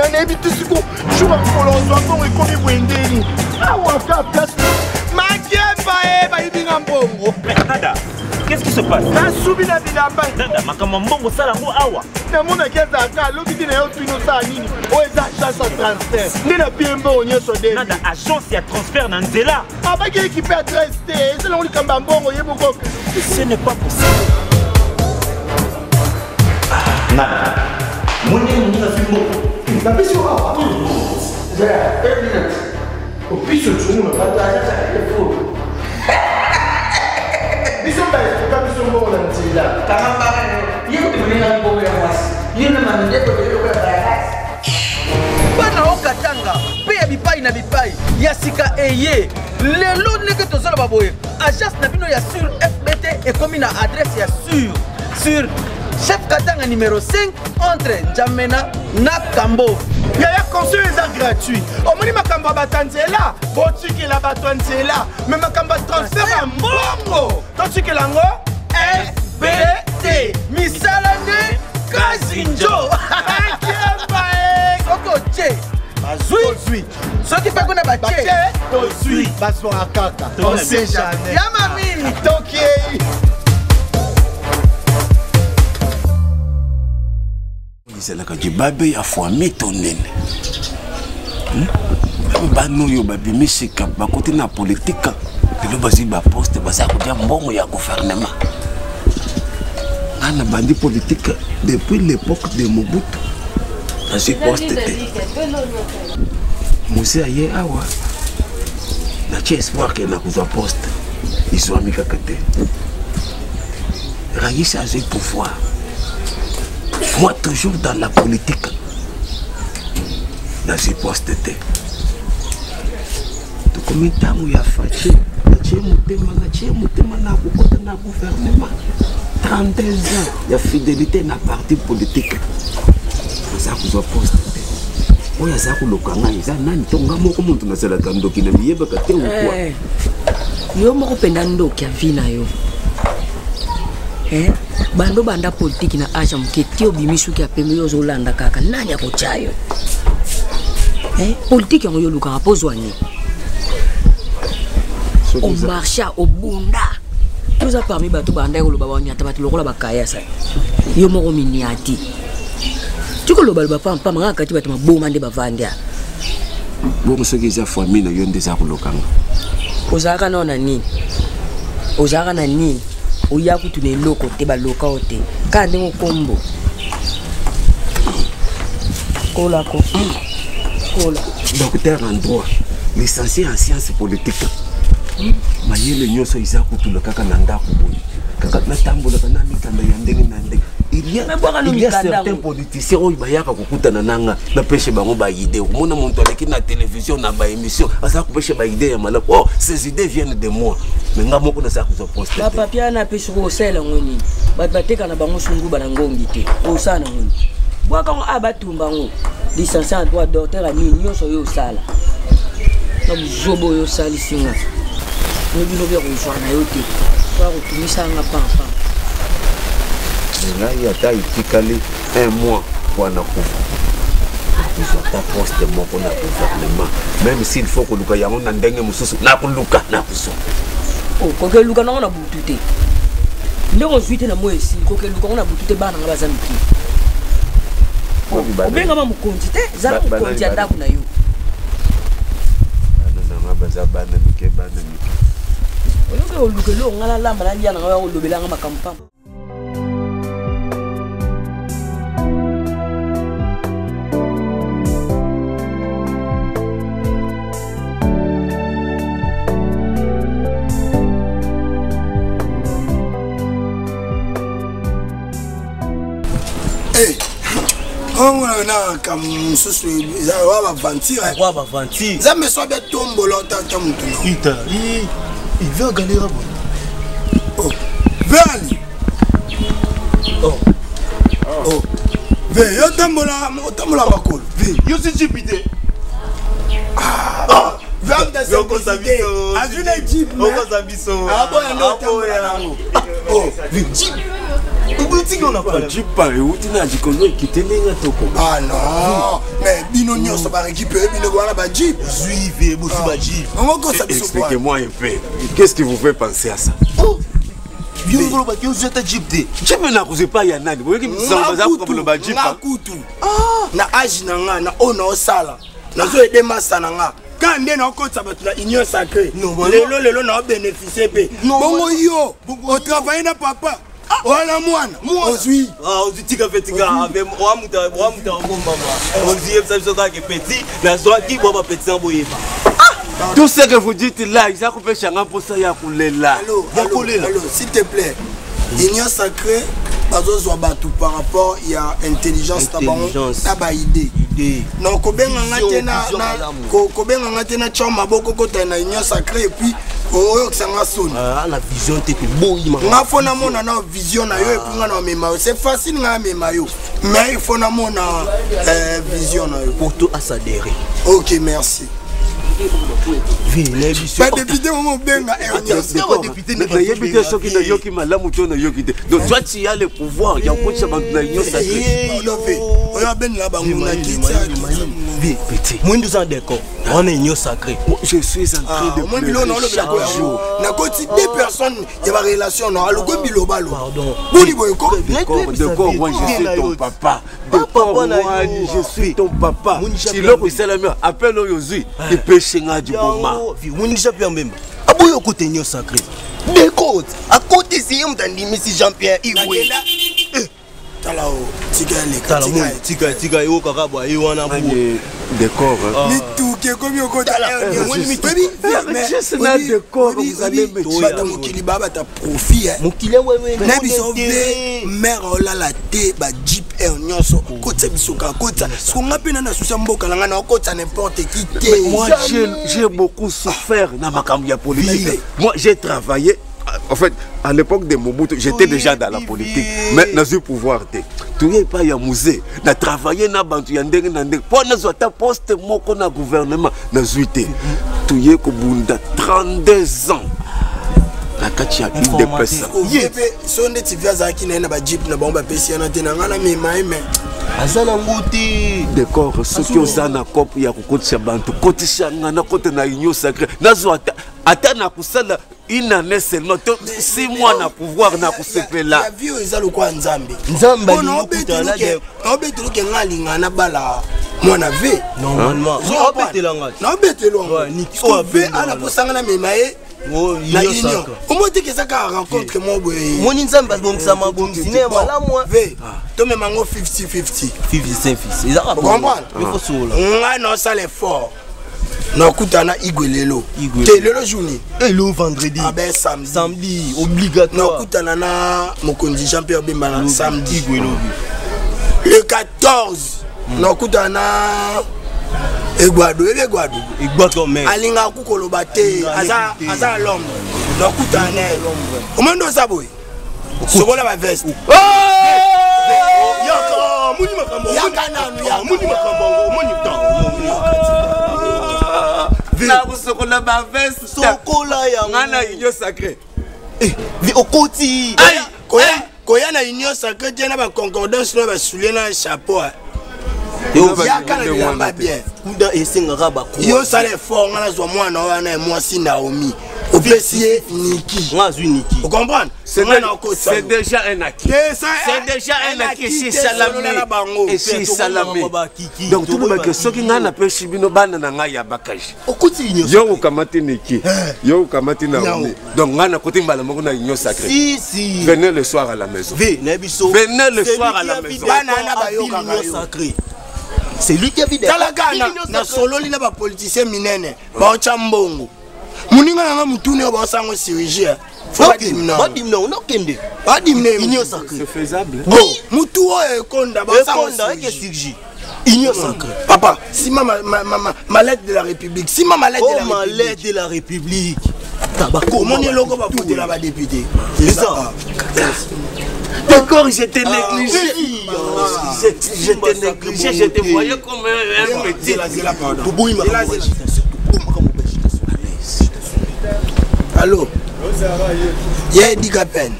nana ebitisiku shuka kolonzo mbongo ekomi bwendeni awa ka place makemba bayibinga mbongo. Nada, qu'est-ce qui se passe? Nasubi na bilamba. Nada, makamba mbongo sala ngo awa. Namona keza ka loki na yo tuino sa nini? O eza agence à transfert. Ndina piembo onyeso de. Nada, agence ya transfert na nzela. Abaki équipe adresse te, c'est là on likamba mbongo yeboko. Ce n'est pas possible. Nada. Moni na fimbo. Na pisio awa. Ja, 1 minute. O pisio tsumu na pata acha telefone. Biso ba ka biso mbongo na nzela. Kama yeye tumenena mbongo ya mwasi. Yeye na mandeko ndio kwa baraka. Bana okatanga, pe ya bipai na bipai. Ya sika eye. Lelo neke tozala baboye. Agence na bino ya sur FBT et comme na adresse ya sur Chef Katanga numéro 5 entre Njamena na Kambo. Yaya conseil est gratuit. Au moins makamba batanzela, botiki la batanzela, mais makamba transfert à mbongo. Totiki lango FBT. Misala de Kazinjo. Koko che. Bazui. Soki pa kona bache. Tozui. Baso akaka. On sait jamais. Ya mami. Toki. C'est là que tu babé à fois métonné. Bano yo babi misika ba côté na politique. Le basi ba poste ba sa ko dia mbongo ya gouvernement. Ana bandi politique depuis l'époque de Mobutu. Na si poste te. Musi aye awa. Na chi espoir que na kuza poste. Iso amika kate. Raïs a eu pouvoir. Moi, toujours dans la politique, dans ces postes, tout comme un temps où il y a fâché, na gouvernement. 32 ans, il y a fidélité dans le parti politique. Ça vous a posté. Oui, ça vous l'a dit. Ça n'a pas été na sala kando kina miyeba kate ou quoi. Yo mo pendando kia vina yo. Bando banda politique na aja mketi obimisu kia pembe yo zolanda kaka nani akochayo. Politique yango yo luka rapozwa ni. Au marché au bunda. Nous a permis bato banda yo loba banya tabati lokola bakaya sa. Yo moko miniati. Tuko loba loba pampa manga kati bato maboma nde bavanda. Bon ce qui za famille na yo ndeza kolokanga. Ozaka na nini? Ozaka na nini? Oya kutune loko te ba loka ote kande ngokombo kola docteur en droit licencié en sciences politiques mayele nyoso isa kutula kaka na ndako boy kaka na tambola kana mikanda ya ndenge na ndenge il y a certains politiciens oyo bayaka kokutana nanga na peshe bango ba idée omona muntu aleki na télévision na ba émission asa ko peshe ba idée ya malako oh ces idées viennent de moi mais nga moko na sa ko poste ba papia na peshe ko sela ngoni bateka na bango sungu bana ngongi te o sana ngoni bwaka ngo abatumba ngo licencié en droit docteur ani nyoso yo sala na buzobo yo sali singa ni bino bya ko jwana yo te kwa ko tumisa nga pampa. Là, il y a taille 1 mois pour un coup. Ils ont ta poste de mon gouvernement. Même s'il faut que nous ayons un dengue moussou, n'a pas Luka, n'a pas ça. Oh, quand Luka n'a pas bouté. Nous avons suité na moi ici, quand Luka n'a pas bouté, bah n'a pas zamiki. Oh, bien comment vous continuez? Ça vous continue à d'accord na yo. Non, baza banamike. Oyo ke Luka lo ngala lamba na dia na yo lobela ngama kampa. On a comme sous ça va aventure. Quoi va aventure? Ça me soit bien tombe l'autre temps. Il veut gagner là. Oh, Vali. Oh. Ve yo tambola makolo. Ve yo si jipité. Ah. Vang da simplicité. Azuna jeep. Oko zambiso. Aboya no tambola. Oh, ve jeep. On n'a pas jeep pas et où tu n'as dit qu'on doit quitter les toko. Ah non, mais nyonso barécupéré bino wana bajip Juive, bosi bajip. Expliquez-moi un peu. Qu'est-ce qui vous fait penser à ça? Viongolo ba kyo zeta jeep te. Je me n'accuse pas Yanani. Vous voyez que ça va comme le badji. Nakutu. Na âge na nga na ona osala. Nazo aider masa na nga. Quand ndé na okotsa batu na union sacrée. Lelo na bénéficier pe. Bongo yo, on travaille na papa. Voilà mwana. Ozui. Ah, ozui tika fetika avec oamuta ngomba. Ozui ça biso ka ke petit, na zo ki boba petit boyeba. Tout ce que vous dites là, ils ont coupé Changa pour ça, il y a coulé là. Allô, s'il te plaît. L'union sacrée, par rapport à l'intelligence, t'as idée. Non, Kobenga Tena Chama Boko Kota na union sacrée et puis la vision t'es beau. Nga fona mona na vision na yo et puis nga na mema. C'est facile nga mema yo. Mais il faut na mona vision na yo. Pour tout à s'adhérer. Ok, merci. Pas député au Benga. Donc toi tu as le pouvoir, il y a beaucoup de gens dans l'union sacrée. Je suis en train de pleurer chaque jour. Des personnes qui ont une relation. D'accord, moi je suis ton papa. D'accord, moi je suis ton papa. Si l'homme est la mienne, appelle aujourd'hui. Il peut changer du bon mal. Aboyo côté union sacrée. Des côtes. À côté si on t'a dit Messi Jean-Pierre Igwe. Talao, Tika yo kakabwa yo wana bo. Décor. Ni tout qui est comme au côté. Juste là décor vous allez mettre. Mokili baba ta profit. Mokili ouais. Na biso ve mère ola la te ba jeep et nyonso. Kotsa biso ka kotsa. Ko ngapena na susa mboka langa na kotsa n'importe qui te. Moi j'ai beaucoup souffert dans ma carrière politique. Moi j'ai travaillé. En fait, à l'époque de Mobutu, j'étais déjà dans la politique. Mais dans le pouvoir, tu n'es pas à musée. Tu as travaillé dans le gouvernement. Pour nous, tu as posté mon gouvernement. Tu es 32 ans. Tu as une des personnes. Si on est à qui n'a pas jeep, n'a pas payé, n'a d'accord, ceux qui ont un accord pour y avoir côté Bantu, côté Changana, côté na union sacrée. Nazo atana kusala une année seulement 6 mois na pouvoir na kusepe là. La vie est le quoi Nzambe. Nzamba ni okuta na obetelo ke ngalinga na bala mwana ve. Normalement. Obetelanga. Na obetelonga. Ni ko ve ala posanga na memaye. La union. Comment tu que ça rencontre moi mon Nzamba bomsa mabomsine wala moi. Ve. To me mango 50-50. 55 fils. Ils ont comprendre. Il faut solo. Nga no ça l'effort. Na kutana Igwe lelo. Te lelo journée. Et le vendredi. Ah ben samedi. Samedi obligatoire. Na kutana na Mokonzi Jean-Pierre Bemba samedi. Igwe lo. Le 14. Na kutana Egwado. Egwado mais. Alinga kukoloba te. Aza l'homme. Na kutana l'homme. Comment ndo ça boy? Sokola ba veste. Yaka, muni makambo. Yaka muni makambo. Muni na kusokola ba veste. Sokola ya ngana union sacrée. Vi okoti. Koya na union sacrée tena ba concordance na ba soulier na chapeau. Yaka na bilamba bien. Kuda esengaka ba ko. Yo sale fort ngana zo mwana wana mwasi Naomi. Opécier Niki. Vous comprenez? C'est déjà un acquis. C'est déjà un acquis. C'est Salamé. Et c'est Salamé. Donc tout le monde que ceux qui n'ont pas pu subir nos bannes n'ont pas eu bakage. Yo ou kamati Niki. Yo ou kamati Naomi. Donc on a côté malamango na union sacrée. Si. Venez le soir à la maison. Venez le soir à la maison. C'est lui qui a vu des na solo li na ba politicien minene. Ba chambongo. Muninga nga mutune ba sango chirurgien. Badim non kende. Badim ne union sacrée. C'est faisable. Oh, mutu o konda ba sango chirurgie. Union sacrée. Papa, si ma lettre de la République, si ma lettre de la République. Comment est logo va voter là-bas député? C'est ça. D'accord, j'étais négligé. J'étais négligé, je te voyais comme un petit. Allô? Il y a 10 peine.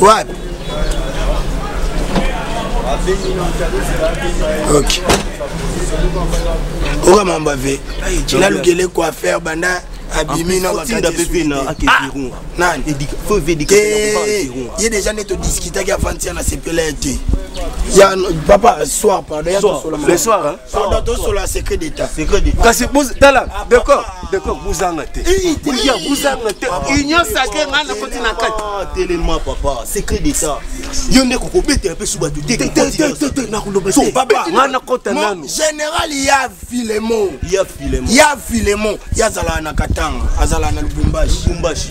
Ouais. Ok. Oka mambavé. Il a le quoi faire banda. Abimi na bakati nani faut védiquer il y a déjà net discuter qui avant na CPLT ya papa soir pardon le soir hein pardon sur la secret d'état kasi tala d'accord buzanga te il y a buzanga te union sacrée ngana kotina kati tellement papa secret d'état yonde ko bete un peu sous batu te na kuloba so papa ngana kota nanu général ya Filemon ya zala na katanga azala na Lubumbashi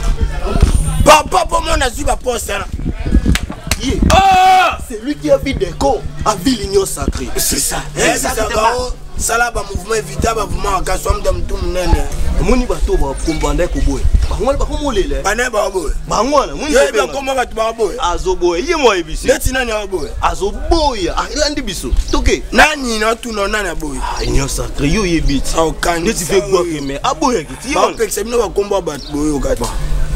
papa pour mon azu ba poste c'est lui qui a vu des corps à ville union sacrée c'est ça sala ba mouvement évitable mouvement ka somme dam tout nene moni bato ba kombanda ko boy bangwala ba komolele bana ba boy bangwala moni ba komba bato ba boy azoboy ye mo ebisi leti nani ba boy azoboya andi biso toke nani na tu no nani boy union sacrée yo yebiti au kan ne tu fais quoi mais aboya kiti ba pexem no ba komba bato boy okati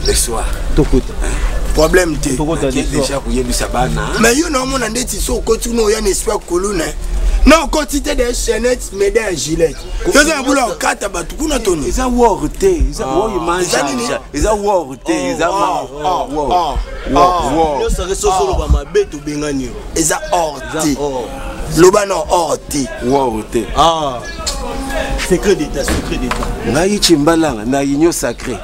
le soir tokota problème te déjà kuyebisa bana mais yo na mona ndeti so koti no ya n'espère koluna non quantité de chaînettes médailles gilet yo za bula kata batu kuna toni eza worte eza woyi manja eza worte eza yo sare sosolo ba mabeto bengani eza orte loba no orte worte secret d'état ngai chimbalanga na union sacrée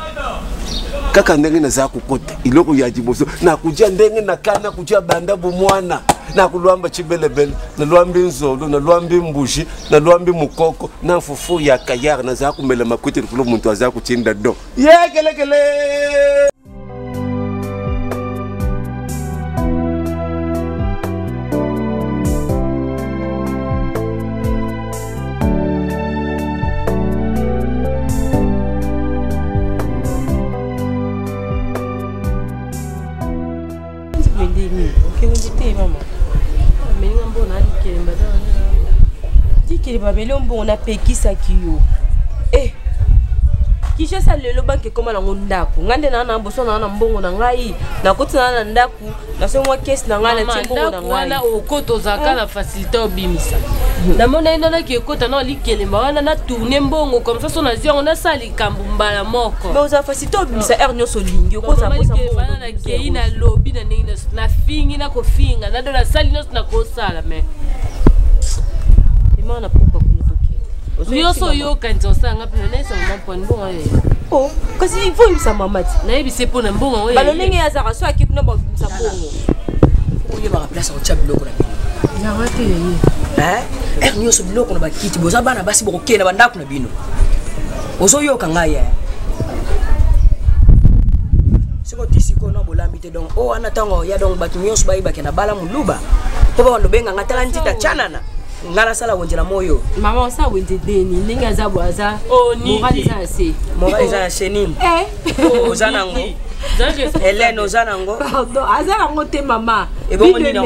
kaka ndenge naza kokota iloko ya diboso na kujia ndenge na kana kujia banda bomwana na kulwamba chibelebele na lwambi nzolo na lwambi mbushi na lwambi mukoko na fufu ya kayar na za kumela makwete kulo muntu aza kuchinda do yekelekele babeli mbongo na pekisaki yo kishasa lelo banke koma na ndako ngande na boso na mbongo na ngai na kotina na ndako na so mwa caisse na ngai na mbongo na ngai wana okoto zaka na facilité obimisa na mona ina ki ekota na likelemba wana na tourner mbongo comme ça so na zio na sali kambumba la moko mais oza facilité obimisa ernyo so lingi okoza bosa mbongo na kei na lobby na ninga na fingi na kofinga na do na sali no na kosala mais imana popa Nyoso yo kantosa ngapi na nesa mpo mbongo oh kasi ifo imisa mamati na yebise po na mbongo we balolenge ya zaka so akiki na bimisa bongo oyo ba place au chablo ko na ya wate ye nyoso biloko na bakiti boza bana basi bokena bandako na bino ozo yo kangaya siko tisiko na bolambi te donc o ana tango ya donc batu nyoso bayi bakena bala muluba to ba lobenga ngatala ntita chanana ngala sala wonjela moyo mama sa wende deni ninga za bwaza morali za se morali za senini ozana ngo Hélène ozana ngo pardon azala ngo te mama ebongo ni na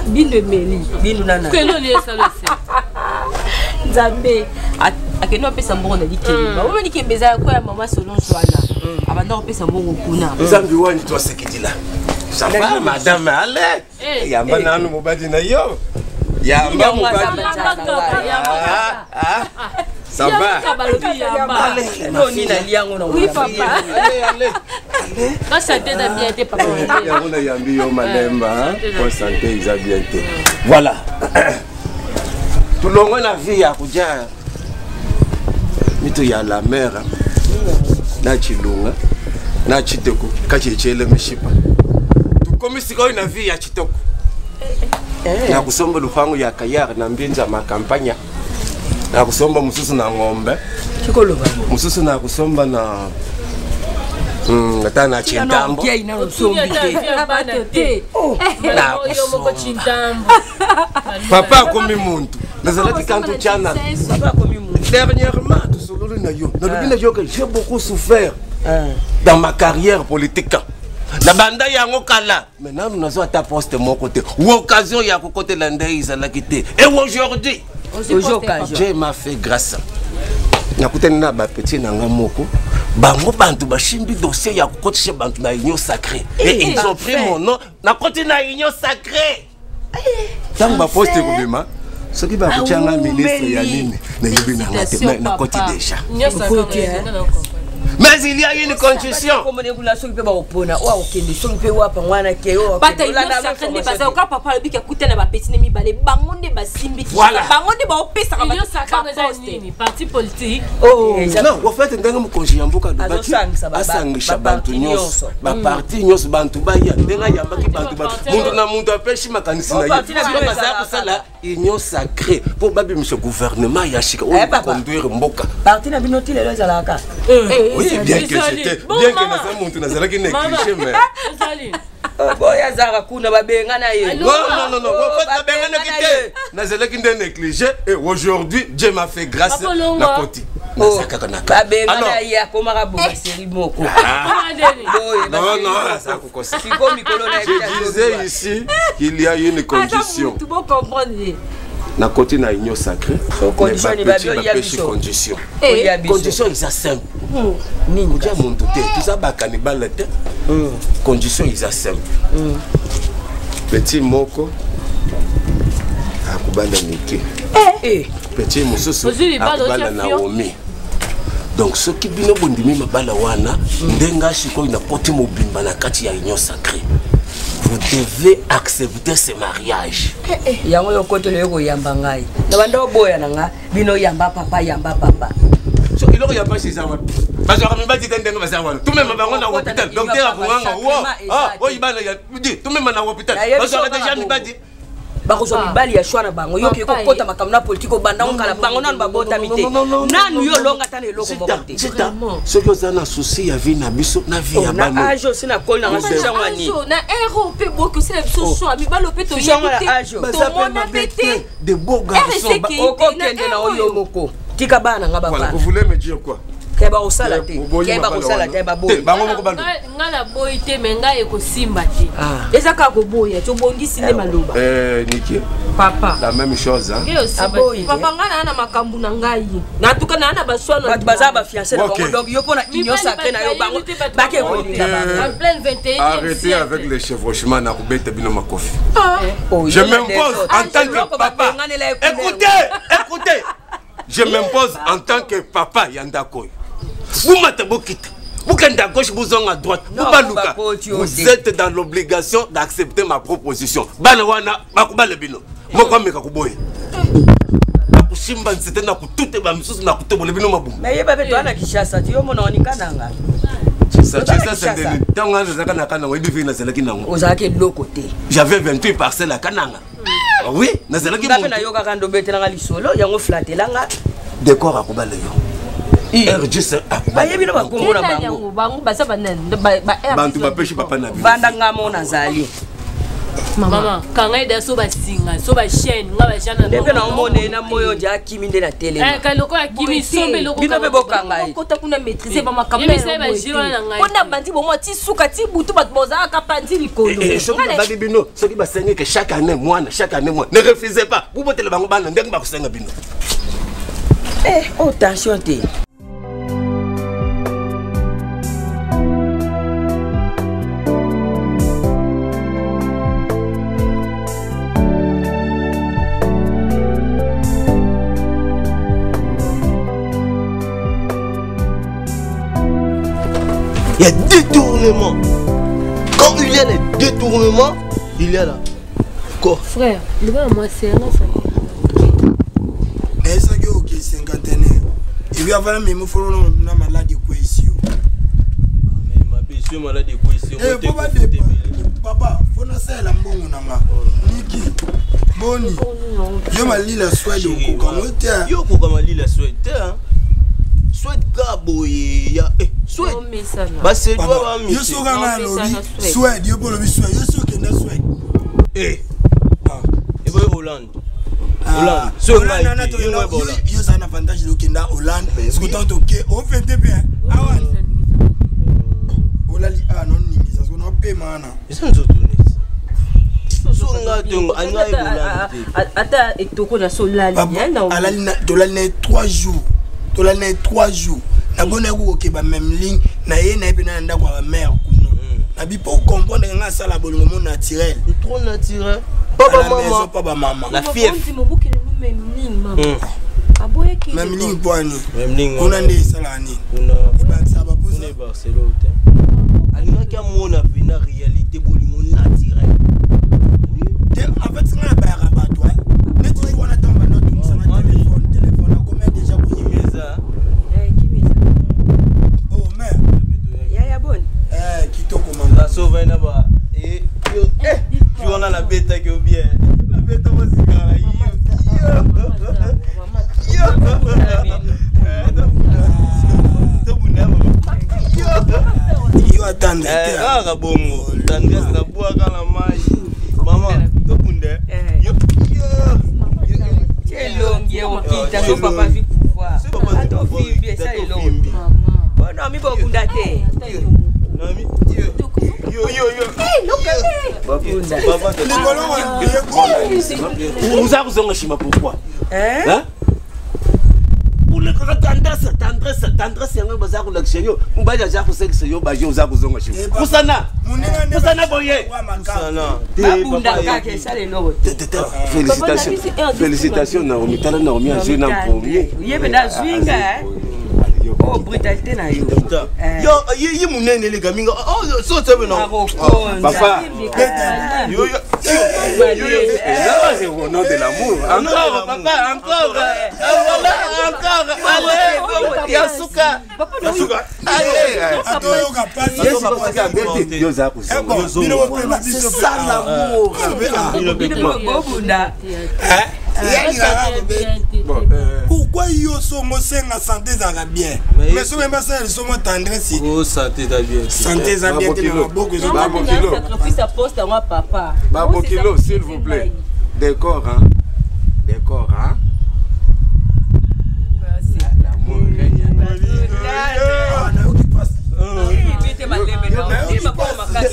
bindo meli bindo nana kelo le sala se nzambe akeno pesa mbongo na likeli ba wona nikembeza ko ya mama solon swana abanda pesa mbongo kuna nzambi wani to sekidila samba madame ale yamba nanu mobadi na yo yamba mobadi samba no ni na liango na oui papa allez ka santé da bien te papa ya ona yambi yo malemba pour santé isa bien te voilà tulongo na vie ya kuja mito ya la mère na chilunga na chiteko kachechele mishipa tukomisika na vie ya chitoko na kusomba lupango ya kayar na mbinza makampanya na kusomba mususu na ngombe chikoloba mususu na kusomba na ngata na chintambo kia ina usombi te na yo moko chintambo papa komi muntu nazalaki kantu chana papa komi muntu dernièrement tout solo na yo na lubina yo que j'ai beaucoup souffert dans ma carrière politique. La banda yango kala. Maintenant nous avons ta poste mon côté. Ou occasion ya ko côté landa izala kité. Et aujourd'hui, Dieu m'a fait grâce. Na kutana na ba petit na ngamoko. Bango bantu ba shimbi dossier ya ko côté bantu na union sacrée. Et ils ont pris mon nom na côté na union sacrée. Tant ba poste kobima. Ce qui va coûter un ministre Yanine, n'a côté déjà. Mais il y a une condition. Voilà. Parti politique. Non, en fait, nous avons congé en beaucoup de parti union sacrée pour babi monsieur gouvernement yashika on conduire mboka parti na binoti lelo ezalaka oui bien que j'étais bien que na ça monte na zala ki négliger mais boya zara kuna babenga na ye non en fait babenga na kité na zala ki négliger et aujourd'hui Dieu m'a fait grâce na koti na saka na babenga na ye akomaka boba série moko non ça kokosa je disais ici qu'il y a une condition tout bon comprendre na côté na union sacrée condition ni babio ya condition condition is simple ni nja muntu te tuza bakani balete condition is simple petit moko akubanda niki petit mususu akubanda Naomi donc ce qui bino bondimi mabala wana ndenga shiko ina poti mobimba na kati ya union sacrée. Vous devez accepter ce mariage. Yango yo kote le ko yamba ngai. Na bando boya nanga bino yamba papa. So il y a pas chez ça. Parce que on m'a dit que va savoir. Tout même bango na hôpital. Docteur akunganga wo. Ibana ya dit tout même na hôpital. Parce que déjà mi ba dit bakozo mibali ya shwana bango yoki ko kota makamna politiko banda ngala bango nanu babota mite. Nanu yo longa tane loko bokote. Ce que ça na souci ya vie na biso na vie ya bano. Na ajo sina kol na ngasa ngani. Na ero pe boko c'est so mi balo pe to yété. To mona pété de beaux garçons. Oko kende na oyo moko. Tika bana ngaba bana. Vous voulez me dire quoi? Keba osala te. Keba osala te ba boy. Bango moko balo. Ngala boy te menga eko simba te. Ezaka ko boya to bongisi ne maloba. Niki. Papa. La même chose hein. Papa ngana na makambu na ngai. Na tuka na baswana. Bat bazaba fiancé donc yo pona union sacrée na yo bango. Bake ko en plein 21e. Arrêtez avec les chevauchements na kubeta bino makofi. Je m'impose en tant que papa. Écoutez. Je m'impose en tant que papa Yandakoy. Vous m'avez quitté. Vous êtes à gauche, vous êtes à droite. Vous êtes dans l'obligation d'accepter ma proposition. Banawana, Makuba Lebino. Moko Mekakuboy. Simba c'était na kututé ba misusu na kutobo lebino mabu. Mais yeba beto ana kishasa ti yo mona onikana nga. Ça c'est de temps nga zaka na kana webi fina zelaki nango. Ozake loko te. J'avais 28 parcelles à Kananga. Oui, na zelaki mo. Na yo ka kando betela nga lisolo yango flatela nga. Décor akuba leyo. RG bayebi no bakombo na bango. Bango basa banene ba bantu ba peshi papa na bi. Vanda nga mona zali. Mama, kanga ida so ba singa, so ba chaîne, nga ba chana. Ndebe na omone na moyo ja kimi nde na tele. Kaloko ya kimi sombe loko. Bino be bokanga. Kota kuna maîtriser ba makamela. Yemi ba jiwa na ngai. Ona bandi bo mo ti suka ti butu bat boza ka pandi likolo. Ba bino, so ki ba senga que chaque année moi. Ne refusez pas. Vous botele bango bana ndenge ba kusenga bino. Oh attention te. Il y a détournement. Quand il y a les détournements, il y a là. Quoi? Frère, le gars, moi, c'est un enfant. Est-ce que vous avez 50 ans? Il y a vraiment une maladie quoi ici. Ma blessure maladie quoi ici. Papa, faut nous faire la bonne nanga. Niki. Boni. Yo mali la soie de kokamote. Yo kokamali la soie hein. Soit gabo ya soit bah c'est toi yo so ganga lobi soit yo po lobi soit yo so kenda soit et boy Hollande so Hollande yo ça un avantage de kenda Hollande écoutant OK on fait bien awan Hollande non ningi ça on paie mana ça nous tourner so nga donc anga Hollande ata etoko na solali na alali na dolali na 3 jours. Tolane 3 jours. Na bonne ko ba même ligne na ye na bina ndako ba mère kuno. Na bi pour comprendre nga ça la bolongo naturel. Trop naturel. Papa maman. La fièvre. Même ligne poani. Même ligne. On a des salani. On a Barcelone. Alina qui a mon avis na réalité bolimo naturel. En fait, c'est un rabat toi. Mais tu vois la tombe notre téléphone combien déjà vous y ça. Oh merde. Ya bonne. Qui te commande la sauve na ba. Et tu on a la bête qui est bien. La bête va se faire là. Yo attendre. Ah bongo. Tandres na bois kala mai. Mama, to bunde. Yo. C'est long, yo kita so papa fi pouvoir. Ato fi ça est long. Bon non, mi bo bunda te. Nami. Yo. Bunda. Vous avez besoin de chima pourquoi? Hein? Pour le tendresse, c'est un bazar ou l'action. On va déjà pour ça que c'est yo, bah yo, vous avez besoin de chima. Poussana boye. Bunda kake ça est long. Félicitations, Naomi. T'as Naomi en jeune en premier. Yé da zwinga. Oh, brutalité na yo. Yo munene les gaminga. Oh, so tebe non. Papa. Yo. C'est au nom de l'amour. Encore, papa, encore. Allez, Yasuka. C'est ça l'amour. Pourquoi yo somo senga santé za bien? Mais so même ça ils sont tendresse. Oh santé za bien. Santé za bien beaucoup zo ba kilo. Sacrifice à poste à moi papa. Ba kilo s'il vous plaît. Décor hein. Merci. L'amour règne.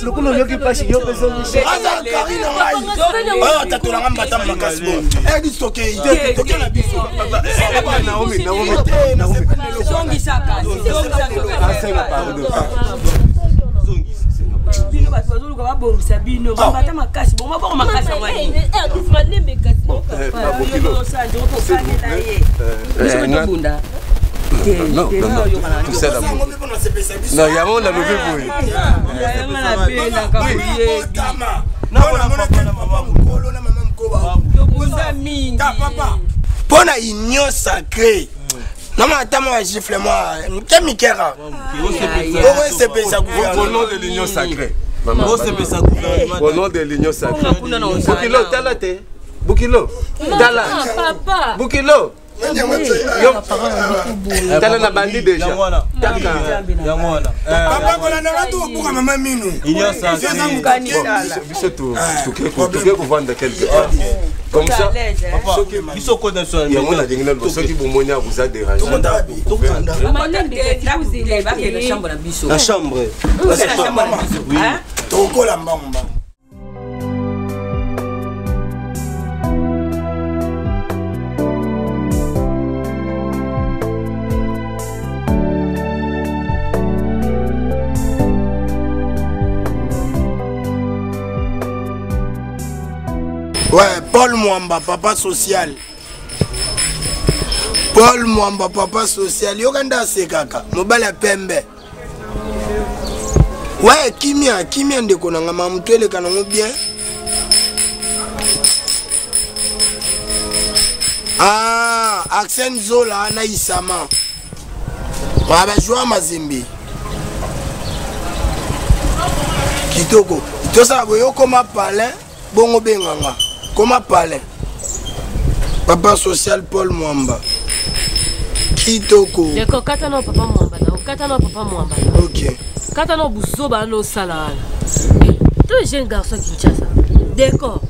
Le coup le qui passe yo besoin de cher. Ah ta tolanga mbata makasi bon. Dis toké la biso. Naomi. Zongi saka. Bino ba tozulu ka babongisa bino ba mata makasi bon ba makasi wani. Non, tout ça d'abord. Non, il y a mon ami pour la union sacrée. Non, mais attends, moi, gifle-moi. Quel Mikera? Au nom de l'union sacrée. Au nom de l'union sacrée. Bukilo, talate. Bukilo, tala. Bukilo. Tala na bandi déjà. Papa kola na bato buka mama minu. Biso tu ko vendre quelque part. Comme ça. Biso ko na so. Ya mona dingina lo soki bomoni a vous a dérangé. La chambre. Oui. Toko la mbamba. Ouais, Paul Mwamba, papa social. Paul Mwamba, papa social. Yoganda se kaka. Mobile pembe. Ouais, kimia ndeko na ngama mtwele kanango bien. Ah, Axen Zola na Isama. Baba joa Mazimbi. Kitoko. Tosa boyo koma palais, bongo benganga. Comment parler? Papa social Paul Mwamba. Kitoko. D'accord, katano papa Mwamba. Katano papa Mwamba. Ok. Katano buzoba no sala. Toi jeune garçon Kinshasa. D'accord.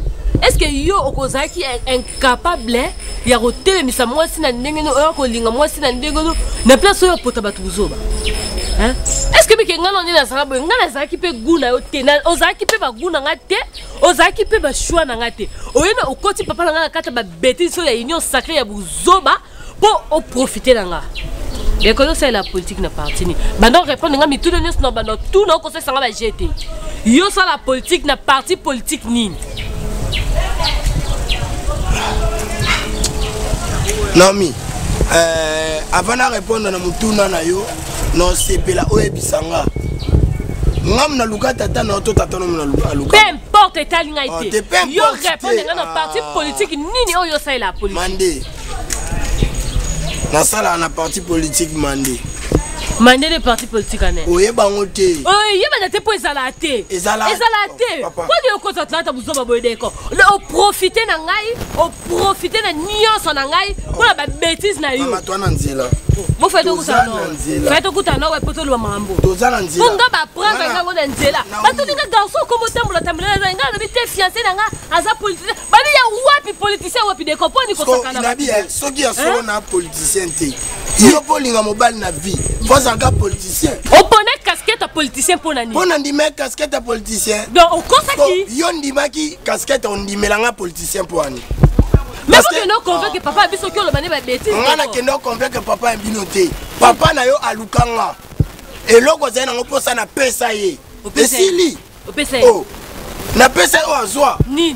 Est-ce que yo okozaki incapable ya rotel misa mwasi na ndenge no ko linga mwasi na ndenge no na place yo pota batu buzoba? Hein? Est-ce que bike ngana ndina sarabo ngana zaki pe guna yo te na ozaki pe ba guna ngate ozaki pe ba choix na ngate oyena okoti papa ngana kata ba bêtise so ya union sacrée ya buzoba pour au profiter nanga. Et quand c'est la politique na parti ni bando répondre nga mi tout donner no bando tout na conseil sanga ba jeter yo ça la politique na parti politique ni Naomi, avant de répondre à Mutuna Nayo, non c'est la Oebisanga. Ngam na luka tata na to tata na luka. Peu importe état linga été. Yo répondre à notre parti politique nini oyo ça la politique. Mandé. Na sala na parti politique mandé. Mandé des partis politiques ané. Oye bangote. Oh yeba na te po ezalate. Ezalate. Quoi de ko tata buzo ba boyede ko. O profiter na ngai, o profiter na nyonso na ngai pour la bêtise na yo. Mama toi na nzela. Vous faites au couteau. Faites au couteau non ouais poto le mambo. Tozana nzela. Funga ba prendre nga ngona nzela. Ba to ninga garçon comme tambola tambola nga no bité fiancé nga aza politicien. Ba bi ya wapi politicien wapi de comprendre ko sakana. Na bi soki ya solo na politicien te. Yo polinga mobile na vie. Faut un gars politicien. On connaît casquette politicien pour nani. On dit mais casquette politicien. Donc on consacre. Yo ndima ki casquette on dit melanga politicien pour ani. Mais vous que nous convaincre que papa biso ki le mané ba bêtise. Ngana ke no convaincre que papa mbinote. Papa na yo alukanga. Et loko za na ngoposa na pesa ye. Esili. Pesa. Oh. Na pesa o azwa. Nini?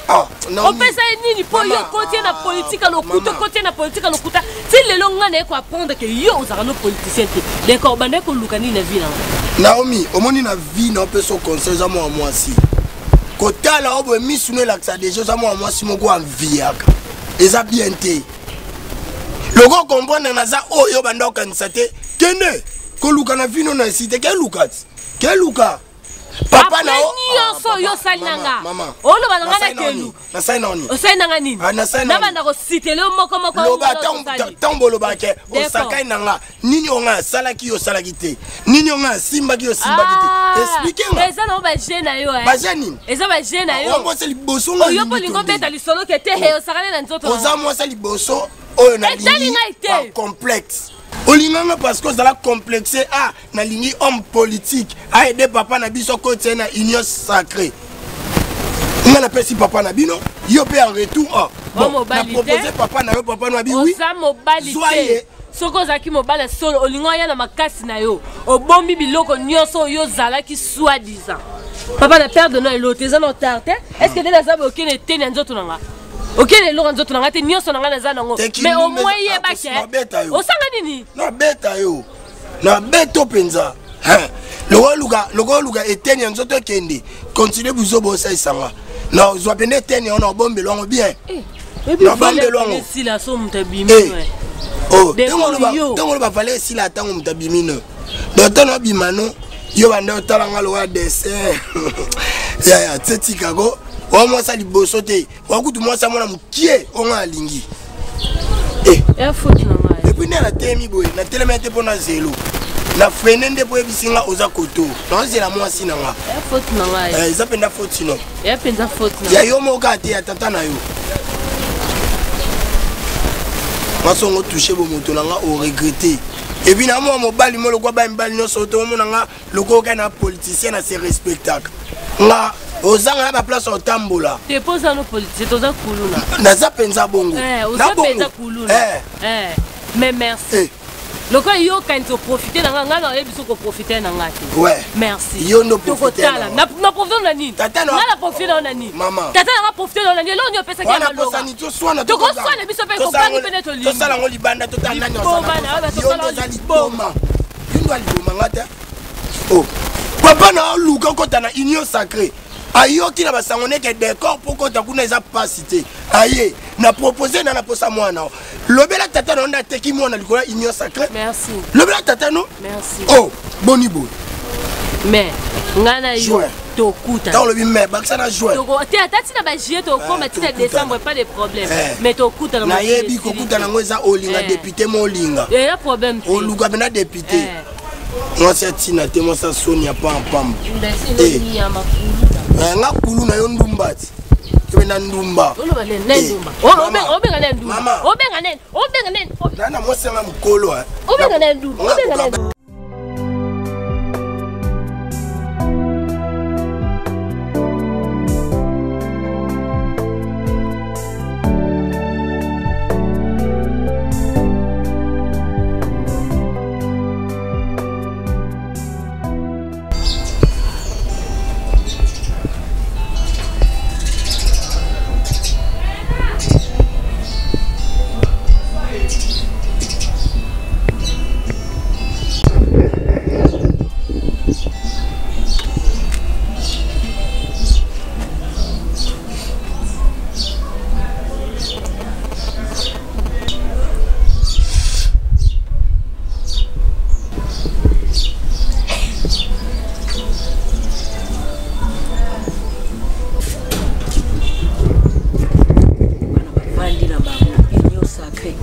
Ah, non. On pesa nini pour yo côté na politique à l'okuta côté na politique à l'okuta. Si le long ngana ko apprendre que yo za no politicien te. D'accord, bande ko lukani na vie na. Naomi, omoni na vie na peso conseil za moi si. Kota la obo misune la ça déjà za moi si moko en vie aka. Eza bien te. Logo comprendre na za oyo banda kanisa te. Kende ko luka na vino na cité ke luka. Ke luka. Papa na o so yo salinanga. Olo bananga na kelu. Na saina oni. O saina nini? Na saina. Na banda ko cité le moko moko. Loba tambolo ba ke o sakai nanga. Nini onga salaki yo salakite. Nini onga simba ki yo simba kite. Expliquez moi. Eza na ba jena yo Ba jeni. Eza ba jena yo. O mo se liboso nga. Yo polingo beta lisolo ke te he o sakane na nzoto. Oza mo se liboso oyo na lingi complexe. Olinganga parce que ça la complexé ah na lingi homme politique a aider papa na biso côté na union sacrée. On a appelé si papa na bino yo pe en retour ah bon na proposer papa na yo papa na bi oui. Oza mobilité. Soko zaki mobile solo olingo ya na makasi na yo. Obombi biloko nyonso yo zala ki soi-disant. Papa na perdre no elote za no tarte. Est-ce que déjà ça aucun été na nzoto nanga? Ok, les lois en zone ngate nyonso nanga na zanango. Mais au moins yeba ke. O sanga nini? Na beta yo. Na beto penza. Logo luga eteni nzoto kende. Continue buzo bosa isanga. Na zo pende eteni on bombe longo bien. Na bombe longo. Si la so mutabimi ouais. Oh, tango ba fallait si la tango mutabimi no. Donc tango bimano yo banda talanga lo wa dessert. Ya tseti kago. Wa mo sa liboso te wa kutu mo sa mona mukie onga alingi e faute na ngai et puis na temi boy na telemete pona zelo na fenende boy bisinga oza koto na zela mo asina nga e faute na ngai za penda faute no e penda faute na ya yo mo ka te ya tata na yo masongo toucher bo moto nga o regretter et puis na mo mobali mo lokwa ba mbali no soto mo nga loko ka na politicien na se respectable nga ozanga ba place au tambola te pose no politique toza kuluna naza penza bongo na penza kuluna mais merci loko yo quand tu profiter na nga na yebiso ko profiter na nga te ouais merci yo no profiter na profiter na nini tata na profiter na nini maman tata na profiter na nini lo nyo pesa ki na loka wana to swana to ko swana biso pe ko pani pene to to sala ngo libanda to tanda nyo sala yo no za liboma yo no liboma ngata oh papa na luka ko tana union sacrée ayoki na basangone ke décor poko takuna eza pasité aye na proposer na posa mwana lobela tata no nda teki mwana likola union sacrée merci lobela tata no merci oh boni boy mais ngana yo to kuta dans le mais baksa na jouer to te atati na ba juillet to ko matina décembre pas de problème mais to kuta na yebi ko kuta na ngoza olinga député mo olinga il y a problème o luga bena député moi c'est tina te moi ça sonia pam pam nga kulu na yo ndumbati kebe na ndumba olo bale na ndumba obenga na ndumba obenga na na mo senga mukolo obenga na ndumba obenga na ndumba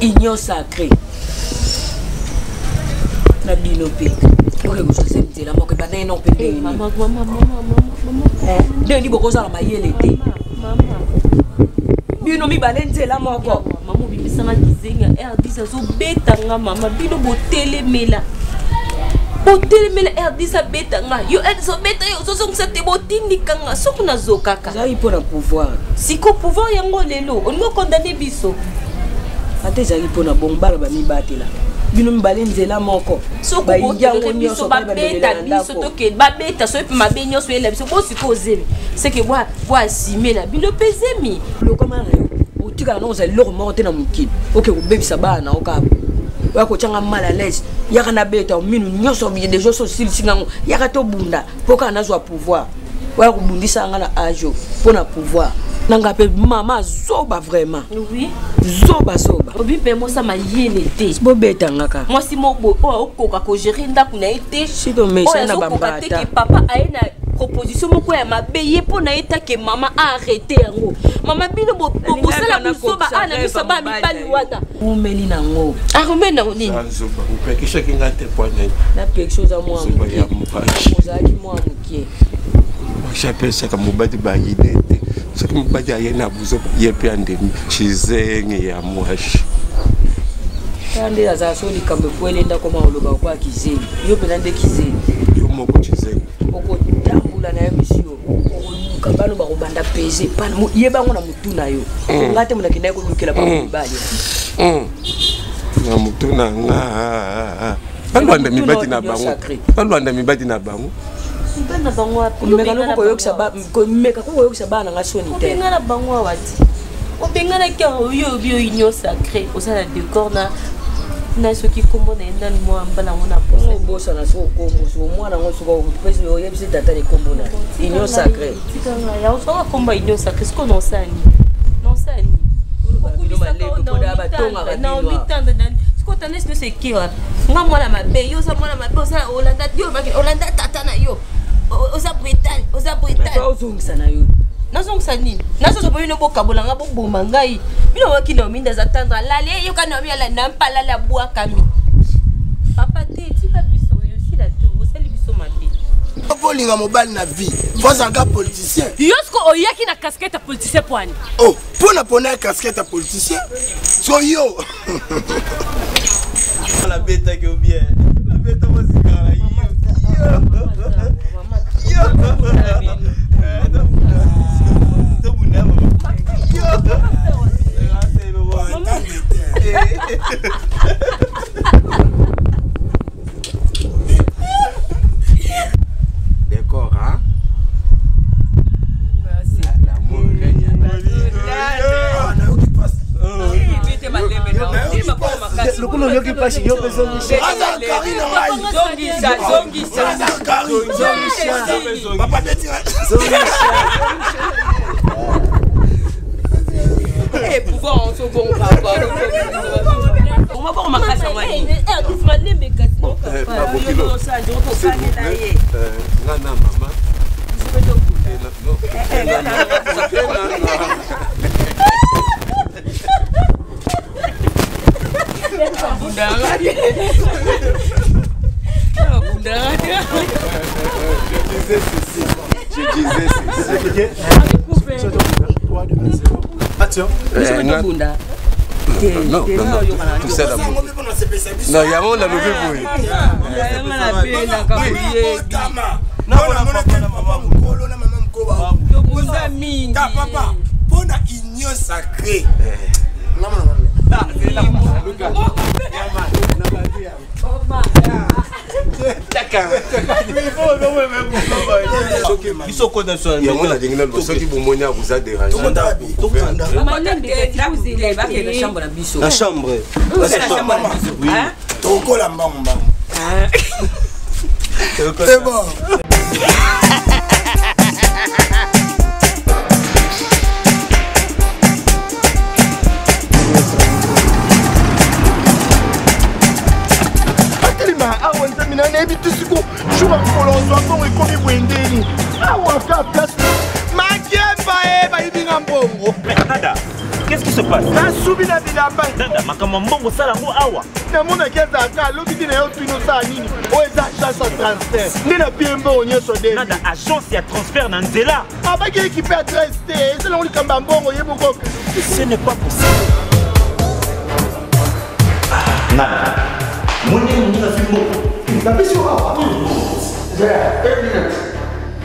union sacrée. Na bino pe. Ok, vous savez c'est la moko bana non pe. Maman. De ni boko za ma yele te. Maman. Bino mi balente la moko. Maman bimisanga kizenga R10 zo betanga mama bino botele mela. Botele mela R10 betanga. Yo zo beta yo zo ngsa te botindi kanga sokuna zo kaka. Ça il pour le pouvoir. Siko pouvoir yango lelo, on ngo condamner biso. Ate za il pour na bombala ba mi batela. Bino mbale nzela moko so ko biso ba beta biso to ke ba beta so pe mabenyo so ele biso ko siko zemi c'est que wa asime na bino pezemi lo comment o tika na za lo morte na mukili OK ko bebisa bana o ka wa ko changa mal à l'aise ya kana beta o minu nyoso bi des choses aussi singango ya ka to bunda poka na zo pouvoir wa ko bundisa nga na ajo pona pouvoir nanga pe mama zoba vraiment oui zoba obi pe mo sa ma yele te bo betanga ka moi si mo bo o koka ko gérer ndaku na été si do mesa na bambata que papa a une proposition moko ya mabeye pona eta que maman a arrêté yango mama bino bo sala bisoba ana biso ba mi bali wata umeli nango arumena nini zoba upeke chacun a tes points na quelque chose à moi ozali moi mukie j'appelle ça comme mobadi ba yidete ce qui mobadi ayena buzo yepe andemi chizenge ya mwashi kande azaso likambe kwele nda koma oloba kwa kizeni yo pena nde kizeni yo moko chizenge oko tambula na emission oko bano ba kobanda pese pan yeba ngona mutuna yo ngate muna kinai ko lukela ba mbali na mutuna nga balwanda mibati na bango balwanda mibati na bango bana bango meka ko yokisa ba meka ko yokisa bana ngasoni te ngala bango wati obengana ke yo bio union sacrée osala décor na ce qui commande ndani moi mbala ngona posa bosa na so kombo so mwana ngoso ko pesi yo yebisi tata ni kombo na union sacrée tikanga ya osaka komba union sacrée ce qu'on non sani na omitanda ce qu'on tande c'est qui wa nga mwana mabe yo sa mwana mabe osala olanda tata na yo oza brutal ozongisa na yo nazongisa nini nazozo boyino bokabolanga boboma ngai bino wakina ominda za tendre lale yo kana omi ala nampala la bwakami papa te tika biso yo sila to osali biso mabe bolinga mobali na vie vozanga politicien yosko oyaki na casquette politicien poani oh pona casquette politicien so yo la bête que bien la bête moi c'est cara d'accord hein l'amour règne le coup le qui passe yo besoin eh pouvoir on se bon papa on va pas makasa wani nana mama je disais non, tout ça là. Non, il y a mon la levée papa, pour la union sacrée. La chambre. C'est bon. Qu'est-ce qui se passe? yamba nada makambo mbongo sala ngo awa namona kezaka loki tina yo twino saa nini oyo eza agence ya transfert nde na bie mbongo nyonso de nada agence ya transfert na nzela abaki équipe adresse te ezelango likambo ya mbongo ye moko ce n'est pas possible nada mwende munina fimbo napesi yo awa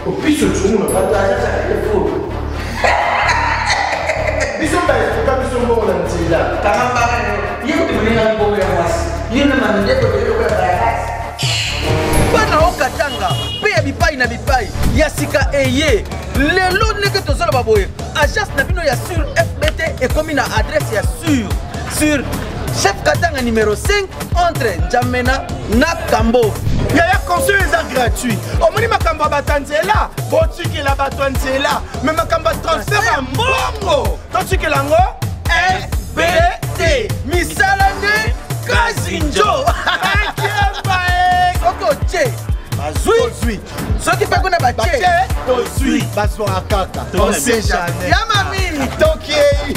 opiso tsungu na bato azaza telefone biso baesuka biso mbongo na nzela kangambaka ye kutumunenga mbongo ya mwasi ye na mandepo toyokoya bayakasi bana okatanga mpe ya bipai na bipai ya sika eye lelo ndenge tozoloba boye agence na bino ya sur fbt ekomi na adresse ya sur chef katanga numéro 5 entre njamena na kambo yaya conseil eza gratuit omoni makambo ya bato ya nzela botikela bato ya nzela me makambo ya transfert ya mbongo totikela yango fbt misala nde kasi njo soki otie bazwi soki mpe kuna batie tozwi bazwaka kaka on sait jamais ya mamini tokei